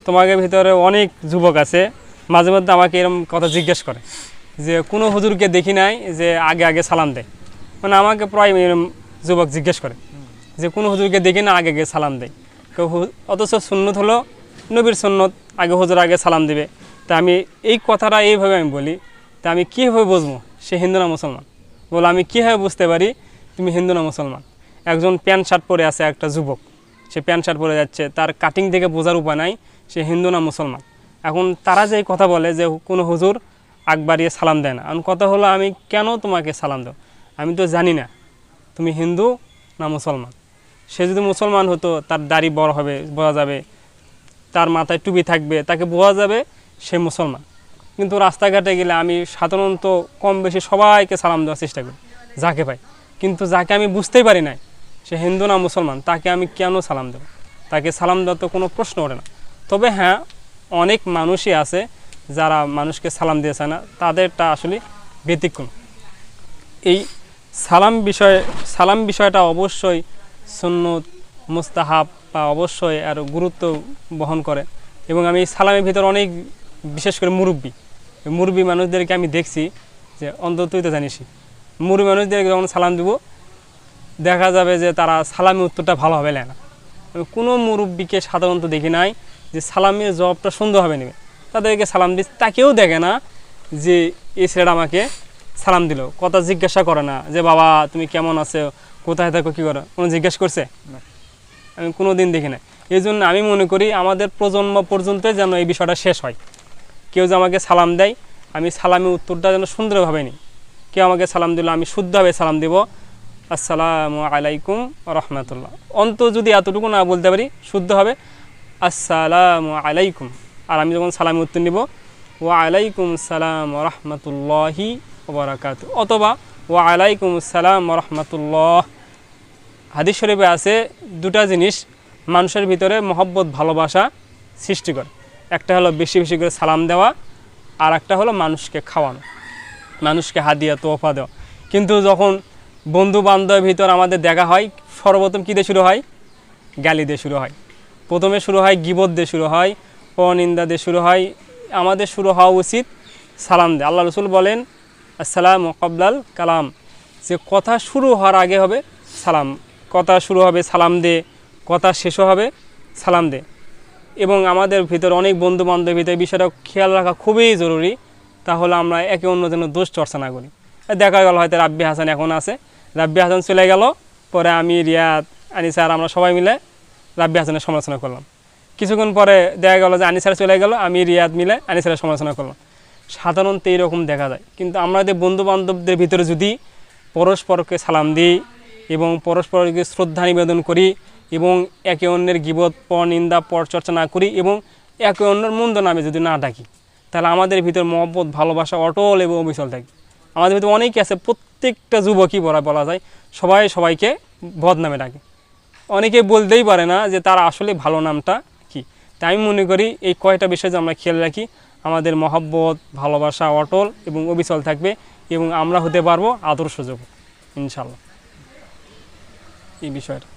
তোমাদের ভিতরে অনেক যুবক আছে মাঝে মধ্যে আমাকে এরকম কথা জিজ্ঞেস করে যে কোনো হুজুরকে দেখি নাই যে আগে আগে সালাম দেয়। মানে আমাকে প্রায় এরকম যুবক জিজ্ঞেস করে যে কোনো হুজুরকে দেখি না আগে আগে সালাম দেয়। অথচ সুন্নত হলো নবীর সুন্নত, আগে হুজুর আগে সালাম দেবে। তা আমি এই কথাটা এইভাবে আমি বলি, তা আমি কীভাবে বুঝবো সে হিন্দু না মুসলমান? বলো আমি কীভাবে বুঝতে পারি তুমি হিন্দু না মুসলমান? একজন প্যান্ট শার্ট পরে আছে, একটা যুবক, সে প্যান্ট শার্ট পরে যাচ্ছে, তার কাটিং থেকে বোঝার উপায় নাই সে হিন্দু না মুসলমান। এখন তারা যে কথা বলে যে কোনো হুজুর আগ বাড়িয়ে সালাম দেয় না, এখন কথা হলো আমি কেন তোমাকে সালাম দেব? আমি তো জানি না তুমি হিন্দু না মুসলমান। সে যদি মুসলমান হতো তার দাড়ি বড় হবে, বোঝা যাবে, তার মাথায় টুপি থাকবে, তাকে বোঝা যাবে সে মুসলমান। কিন্তু রাস্তাঘাটে গেলে আমি সাধারণত কম বেশি সবাইকে সালাম দেওয়ার চেষ্টা করি যাকে পাই, কিন্তু যাকে আমি বুঝতেই পারি না সে হিন্দু না মুসলমান তাকে আমি কেন সালাম দেব? তাকে সালাম দেওয়ার তো কোনো প্রশ্ন ওঠে না। তবে হ্যাঁ, অনেক মানুষই আছে যারা মানুষকে সালাম দিয়েছে না, তাদেরটা আসলে ব্যতিক্রম। এই সালাম বিষয়টা অবশ্যই সুন্নত মুস্তাহাব বা অবশ্যই আর গুরুত্ব বহন করে। এবং আমি সালামের ভিতর অনেক, বিশেষ করে মুরব্বী মানুষদেরকে আমি দেখছি যে অন্তত তুই তো জানিস, মুরব্বী মানুষদেরকে যখন সালাম দিব দেখা যাবে যে তারা সালামের উত্তরটা ভালোভাবে নেয় না। আমি কোনো মুরব্বীকে সাধারণত দেখি নাই যে সালামের জবাবটা সুন্দরভাবে নেবে। তাদেরকে সালাম দিচ্ছে, তাকেও দেখে না যে এই ছেলেটা আমাকে সালাম দিল, কথা জিজ্ঞাসা করে না যে বাবা তুমি কেমন আছো, কোথায় থাকো, কী করো, কোনো জিজ্ঞেস করছে? আমি কোনো দিন দেখি না। এই জন্য আমি মনে করি আমাদের প্রজন্ম পর্যন্ত যেন এই বিষয়টা শেষ হয়। কেউ যে আমাকে সালাম দেয়, আমি সালামের উত্তরটা যেন সুন্দরভাবে নিই। কেউ আমাকে সালাম দিল আমি শুদ্ধভাবে সালাম দেব, আসসালামু আলাইকুম রহমতুল্লাহ। অন্ত যদি এতটুকু না বলতে পারি শুদ্ধ হবে আসসালামু আলাইকুম। আর আমি যখন সালামের উত্তর নিব ওয়া আলাইকুম সালাম রহমতুল্লাহি ওবারাকাতু, অথবা ওয়া আলাইকুম সালাম রহমতুল্লাহ। হাদিস শরীফে আছে দুটা জিনিস মানুষের ভিতরে মহব্বত ভালোবাসা সৃষ্টি করে। একটা হলো বেশি বেশি করে সালাম দেওয়া, আর একটা হলো মানুষকে খাওয়ানো, মানুষকে হাদিয়া তোহফা দেওয়া। কিন্তু যখন বন্ধু বান্ধবের ভিতর আমাদের দেখা হয়, সর্বপ্রথম কী দিয়ে শুরু হয়? গালি দিয়ে শুরু হয়। প্রথমে শুরু হয় গীবত দিয়ে শুরু হয়, পরনিন্দা দিয়ে শুরু হয়। আমাদের শুরু হওয়া উচিত সালাম দিয়ে। আল্লাহ রসুল বলেন আসসালামু ক্বাবলাল কালাম, যে কথা শুরু হওয়ার আগে হবে সালাম। কথা শুরু হবে সালাম দে, কথা শেষও হবে সালাম দে। এবং আমাদের ভিতর অনেক বন্ধু বান্ধবের ভিতরে বিষয়টা খেয়াল রাখা খুবই জরুরি। তাহলে আমরা একে অন্য যেন দোষ চর্চা না করি। দেখা গেল হয়তো রাব্বি হাসান এখন আছে, রাব্বি হাসান চলে গেল, পরে আমি রিয়াদ আনিসার আমরা সবাই মিলে রাব্বি হাসানের সমালোচনা করলাম। কিছুক্ষণ পরে দেখা গেল যে আনিসার চলে গেল, আমি রিয়াদ মিলে আনিসারের সমালোচনা করলাম। সাধারণত এইরকম দেখা যায়। কিন্তু আমাদের বন্ধু বান্ধবদের ভিতরে যদি পরস্পরকে সালাম দিই এবং পরস্পরকে শ্রদ্ধা নিবেদন করি এবং একে অন্যের গীবত পরনিন্দা পরচর্চা না করি এবং একে অন্যের মন্দ নামে যদি না ডাকি, তাহলে আমাদের ভিতর মহব্বত ভালোবাসা অটল এবং অবিচল থাকে। আমাদের ভিতরে অনেকে আছে, প্রত্যেকটা যুবকই বলা যায় সবাই সবাইকে বদনামে ডাকে। অনেকে বলতেই পারে না যে তার আসলে ভালো নামটা কি। তাই আমি মনে করি এই কয়টা বিষয় যে আমরা খেয়াল রাখি, আমাদের মহব্বত ভালোবাসা অটল এবং অবিচল থাকবে এবং আমরা হতে পারবো আদর্শ যুবক ইনশাআল্লাহ। এই বিষয়টা